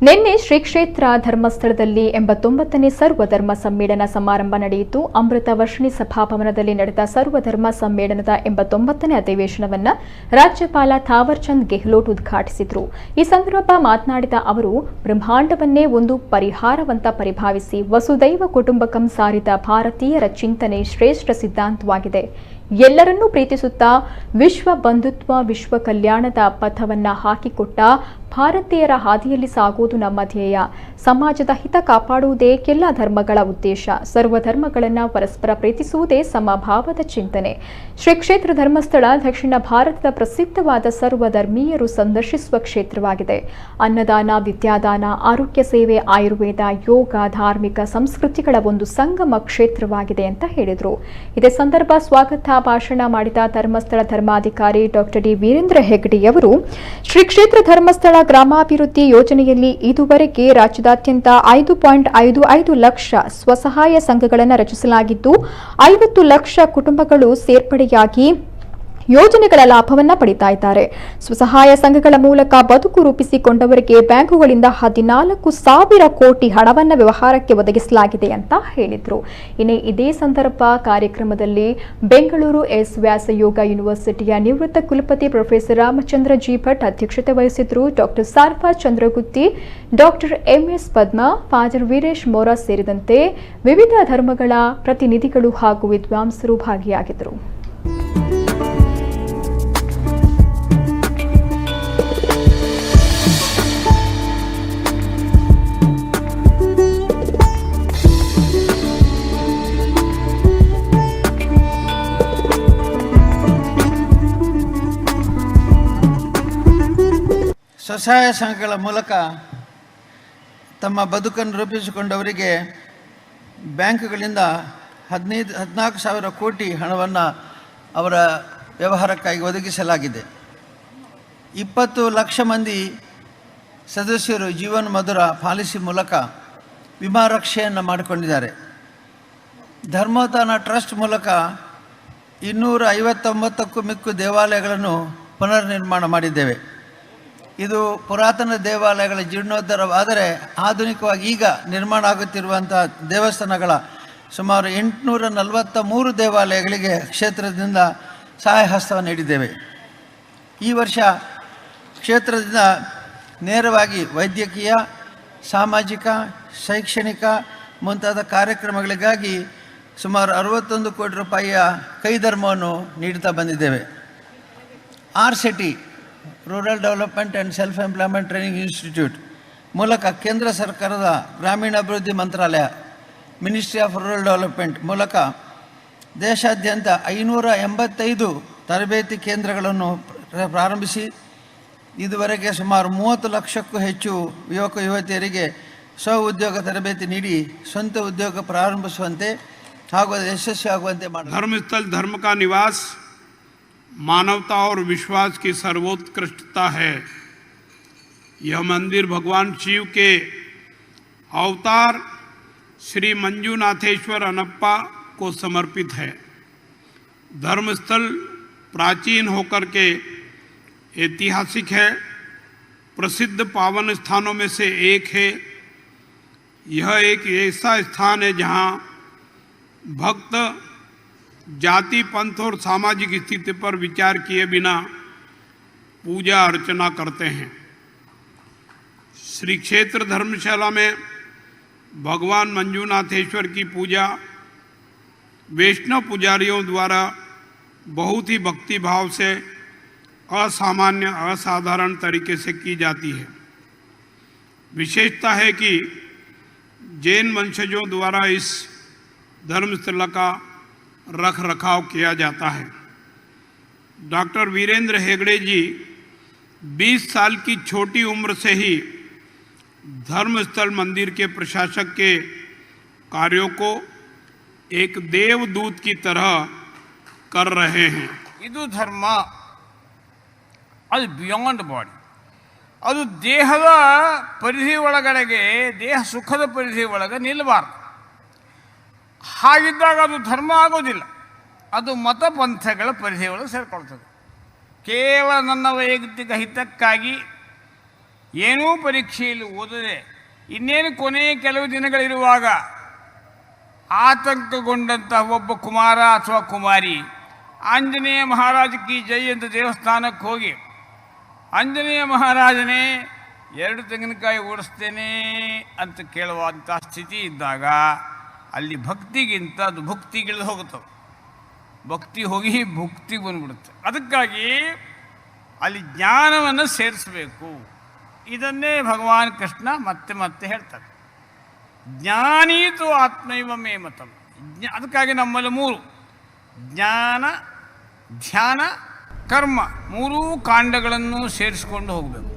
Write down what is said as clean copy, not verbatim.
ನಿನ್ನೆ ಶ್ರೀ ಕ್ಷೇತ್ರ ಧರ್ಮಸ್ಥಳದಲ್ಲಿ 89ನೇ ಸರ್ವಧರ್ಮ ಸಮ್ಮೇಳನ ಸಮಾರಂಭ ನಡೆಯಿತು. ಅಮೃತ ವರ್ಷಿಣಿ ಸಭಾಭವನದಲ್ಲಿ ನಡೆದ ಸರ್ವಧರ್ಮ ಸಮ್ಮೇಳನದ 89ನೇ ಅಧಿವೇಶನವನ್ನು ರಾಜ್ಯಪಾಲ ಥಾವರ್ ಚಂದ್ ಗೆಹ್ಲೋಟ್ ಉದ್ಘಾಟಿಸಿದರು. ಈ ಸಂದರ್ಭ ಮಾತನಾಡಿದ ಅವರು, ಬ್ರಹ್ಮಾಂಡವನ್ನೇ ಒಂದು ಪರಿಹಾರವಂತ ಪರಿಭಾವಿಸಿ ವಸುದೈವ ಕುಟುಂಬಕಂ ಸಾರಿದ ಭಾರತೀಯರ ಚಿಂತನೆ ಶ್ರೇಷ್ಠ ಸಿದ್ಧಾಂತವಾಗಿದೆ. ಎಲ್ಲರನ್ನೂ ಪ್ರೀತಿಸುತ್ತಾ ವಿಶ್ವ ಬಂಧುತ್ವ, ವಿಶ್ವ ಕಲ್ಯಾಣದ ಪಥವನ್ನ ಹಾಕಿಕೊಟ್ಟ ಭಾರತೀಯರ ಹಾದಿಯಲ್ಲಿ ಸಾಗುವುದು ನಮ್ಮ ಧ್ಯೇಯ. ಸಮಾಜದ ಹಿತ ಕಾಪಾಡುವುದೇ ಎಲ್ಲ ಧರ್ಮಗಳ ಉದ್ದೇಶ. ಸರ್ವಧರ್ಮಗಳನ್ನು ಪರಸ್ಪರ ಪ್ರೀತಿಸುವುದೇ ಸಮಭಾವದ ಚಿಂತನೆ. ಶ್ರೀ ಕ್ಷೇತ್ರ ಧರ್ಮಸ್ಥಳ ದಕ್ಷಿಣ ಭಾರತದ ಪ್ರಸಿದ್ಧವಾದ ಸರ್ವಧರ್ಮೀಯರು ಸಂದರ್ಶಿಸುವ ಕ್ಷೇತ್ರವಾಗಿದೆ. ಅನ್ನದಾನ, ವಿದ್ಯಾದಾನ, ಆರೋಗ್ಯ ಸೇವೆ, ಆಯುರ್ವೇದ, ಯೋಗ, ಧಾರ್ಮಿಕ ಸಂಸ್ಕೃತಿಗಳ ಒಂದು ಸಂಗಮ ಕ್ಷೇತ್ರವಾಗಿದೆ ಅಂತ ಹೇಳಿದರು. ಇದೇ ಸಂದರ್ಭ ಸ್ವಾಗತ ಭಾಷಣ ಮಾಡಿದ ಧರ್ಮಸ್ಥಳ ಧರ್ಮಾಧಿಕಾರಿ ಡಾಕ್ಟರ್ ಡಿ ವೀರೇಂದ್ರ ಹೆಗ್ಗಡೆಯವರು, ಶ್ರೀ ಕ್ಷೇತ್ರ ಧರ್ಮಸ್ಥಳ ಗ್ರಾಮಾಭಿವೃದ್ಧಿ ಯೋಜನೆಯಲ್ಲಿ ಇದುವರೆಗೆ ರಾಜ್ಯದಾದ್ಯಂತ 5.55 ಲಕ್ಷ ಸ್ವಸಹಾಯ ಸಂಘಗಳನ್ನು ರಚಿಸಲಾಗಿದ್ದು 50 ಲಕ್ಷ ಕುಟುಂಬಗಳು ಸೇರ್ಪಡೆಯಾಗಿ ಯೋಜನೆಗಳ ಲಾಭವನ್ನ ಪಡಿತಾ ಇದ್ದಾರೆ. ಸ್ವಸಹಾಯ ಸಂಘಗಳ ಮೂಲಕ ಬದುಕು ರೂಪಿಸಿಕೊಂಡವರಿಗೆ ಬ್ಯಾಂಕುಗಳಿಂದ 14,000 ಕೋಟಿ ಹಣವನ್ನು ವ್ಯವಹಾರಕ್ಕೆ ಒದಗಿಸಲಾಗಿದೆ ಅಂತ ಹೇಳಿದರು. ಇನ್ನು ಇದೇ ಸಂದರ್ಭ ಕಾರ್ಯಕ್ರಮದಲ್ಲಿ ಬೆಂಗಳೂರು ಎಸ್ ವ್ಯಾಸಯೋಗ ಯೂನಿವರ್ಸಿಟಿಯ ನಿವೃತ್ತ ಕುಲಪತಿ ಪ್ರೊಫೆಸರ್ ರಾಮಚಂದ್ರ ಜಿ ಭಟ್ ಅಧ್ಯಕ್ಷತೆ ವಹಿಸಿದ್ರು. Doctor Sarfa Chandragutti, doctor MS Padma, father Veeresh Mora ಸೇರಿದಂತೆ ವಿವಿಧ ಧರ್ಮಗಳ ಪ್ರತಿನಿಧಿಗಳು ಹಾಗೂ ವಿದ್ವಾಂಸರು ಭಾಗಿಯಾಗಿದ್ದರು. ಸ್ವಸಹಾಯ ಸಂಘಗಳ ಮೂಲಕ ತಮ್ಮ ಬದುಕನ್ನು ರೂಪಿಸಿಕೊಂಡವರಿಗೆ ಬ್ಯಾಂಕ್ಗಳಿಂದ 14,000 ಕೋಟಿ ಹಣವನ್ನು ಅವರ ವ್ಯವಹಾರಕ್ಕಾಗಿ ಒದಗಿಸಲಾಗಿದೆ. 20 ಲಕ್ಷ ಮಂದಿ ಸದಸ್ಯರು ಜೀವನ ಮಧುರ ಪಾಲಿಸಿ ಮೂಲಕ ವಿಮಾ ರಕ್ಷೆಯನ್ನು ಮಾಡಿಕೊಂಡಿದ್ದಾರೆ. ಧರ್ಮೋತ್ಥಾನ ಟ್ರಸ್ಟ್ ಮೂಲಕ 259ಕ್ಕೂ ಮಿಕ್ಕು ದೇವಾಲಯಗಳನ್ನು ಪುನರ್ ನಿರ್ಮಾಣ ಮಾಡಿದ್ದೇವೆ. ಇದು ಪುರಾತನ ದೇವಾಲಯಗಳ ಜೀರ್ಣೋದ್ಧಾರವಾದರೆ ಆಧುನಿಕವಾಗಿ ಈಗ ನಿರ್ಮಾಣ ಆಗುತ್ತಿರುವಂಥ ದೇವಸ್ಥಾನಗಳ ಸುಮಾರು 843 ದೇವಾಲಯಗಳಿಗೆ ಕ್ಷೇತ್ರದಿಂದ ಸಹಾಯ ಹಸ್ತವನ್ನು ನೀಡಿದ್ದೇವೆ. ಈ ವರ್ಷ ಕ್ಷೇತ್ರದಿಂದ ನೇರವಾಗಿ ವೈದ್ಯಕೀಯ, ಸಾಮಾಜಿಕ, ಶೈಕ್ಷಣಿಕ ಮುಂತಾದ ಕಾರ್ಯಕ್ರಮಗಳಿಗಾಗಿ ಸುಮಾರು 61 ಕೋಟಿ ರೂಪಾಯಿಯ ಕೈಧರ್ಮವನ್ನು ನೀಡುತ್ತಾ ಬಂದಿದ್ದೇವೆ. RCT rural development and self employment training institute ಮೂಲಕ ಕೇಂದ್ರ ಸರ್ಕಾರದ ಗ್ರಾಮೀಣಾಭಿವೃದ್ಧಿ ಮಂತ್ರಾಲಯ, ಮಿನಿಸ್ಟ್ರಿ ಆಫ್ ರೂರಲ್ ಡೆವಲಪ್ಮೆಂಟ್ ಮೂಲಕ ದೇಶಾದ್ಯಂತ 585 ತರಬೇತಿ ಕೇಂದ್ರಗಳನ್ನು ಪ್ರಾರಂಭಿಸಿ ಇದುವರೆಗೆ ಸುಮಾರು 30 ಲಕ್ಷಕ್ಕೂ ಹೆಚ್ಚು ಯುವಕ ಯುವತಿಯರಿಗೆ ಸ್ವ ಉದ್ಯೋಗ ತರಬೇತಿ ನೀಡಿ ಸ್ವಂತ ಉದ್ಯೋಗ ಪ್ರಾರಂಭಿಸುವಂತೆ ಹಾಗೂ ಯಶಸ್ವಿಯಾಗುವಂತೆ ಮಾಡಿ. धर्मस्थल धर्म का निवास मानवता और विश्वास की सर्वोत्कृष्टता है। यह मंदिर भगवान शिव के अवतार श्री मंजुनाथेश्वर अनप्पा को समर्पित है। धर्मस्थल प्राचीन होकर के ऐतिहासिक है, प्रसिद्ध पावन स्थानों में से एक है। यह एक ऐसा स्थान है जहाँ भक्त जाति, पंथ और सामाजिक स्थिति पर विचार किए बिना पूजा अर्चना करते हैं। श्री क्षेत्र धर्मशाला में भगवान मंजुनाथेश्वर की पूजा वैष्णव पुजारियों द्वारा बहुत ही भक्ति भाव से असामान्य, असाधारण तरीके से की जाती है। विशेषता है कि जैन वंशजों द्वारा इस धर्मस्थल का रख रखाव किया जाता है। डॉक्टर वीरेंद्र हेगड़े जी 20 साल की छोटी उम्र से ही धर्मस्थल मंदिर के प्रशासक के कार्यों को एक देवदूत की तरह कर रहे हैं। ಇದು ಧರ್ಮ, ಅದು ಬಿಯಾಂಡ್ ಬಾಡಿ, ಅದು ದೇಹದ ಪರಿಧಿ ಒಳಗಡೆಗೆ, ದೇಹ ಸುಖದ ಪರಿಧಿ ಒಳಗೆ ನಿಲ್ಲಬಾರ್ದು. ಹಾಗಿದ್ದಾಗ ಅದು ಧರ್ಮ ಆಗೋದಿಲ್ಲ, ಅದು ಮತ ಪಂಥಗಳ ಪರಿಧಿಯೊಳಗೆ ಸೇರಿಕೊಳ್ತದೆ. ಕೇವಲ ನನ್ನ ವೈಯಕ್ತಿಕ ಹಿತಕ್ಕಾಗಿ ಏನೂ ಪರೀಕ್ಷೆಯಲ್ಲಿ ಓದದೆ ಇನ್ನೇನು ಕೊನೆಯ ಕೆಲವು ದಿನಗಳಿರುವಾಗ ಆತಂಕಗೊಂಡಂತಹ ಒಬ್ಬ ಕುಮಾರ ಅಥವಾ ಕುಮಾರಿ ಆಂಜನೇಯ ಮಹಾರಾಜ ಕಿ ಜೈ ಅಂತ ದೇವಸ್ಥಾನಕ್ಕೆ ಹೋಗಿ, ಆಂಜನೇಯ ಮಹಾರಾಜನೇ 2 ತೆಂಗಿನಕಾಯಿ ಓಡಿಸ್ತೇನೆ ಅಂತ ಕೇಳುವಂಥ ಸ್ಥಿತಿ ಇದ್ದಾಗ ಅಲ್ಲಿ ಭಕ್ತಿಗಿಂತ ಅದು ಭುಕ್ತಿಗಿಳಿದು ಹೋಗುತ್ತವೆ. ಭಕ್ತಿ ಹೋಗಿ ಭುಕ್ತಿ ಬಂದ್ಬಿಡುತ್ತೆ. ಅದಕ್ಕಾಗಿ ಅಲ್ಲಿ ಜ್ಞಾನವನ್ನು ಸೇರಿಸಬೇಕು. ಇದನ್ನೇ ಭಗವಾನ್ ಕೃಷ್ಣ ಮತ್ತೆ ಮತ್ತೆ ಹೇಳ್ತಾರೆ. ಜ್ಞಾನೀತು ಆತ್ಮೈವ ಮೇ ಮತಂ. ಅದಕ್ಕಾಗಿ ನಮ್ಮಲ್ಲಿ 3 ಜ್ಞಾನ, ಧ್ಯಾನ, ಕರ್ಮ 3 ಕಾಂಡಗಳನ್ನು ಸೇರಿಸ್ಕೊಂಡು ಹೋಗಬೇಕು.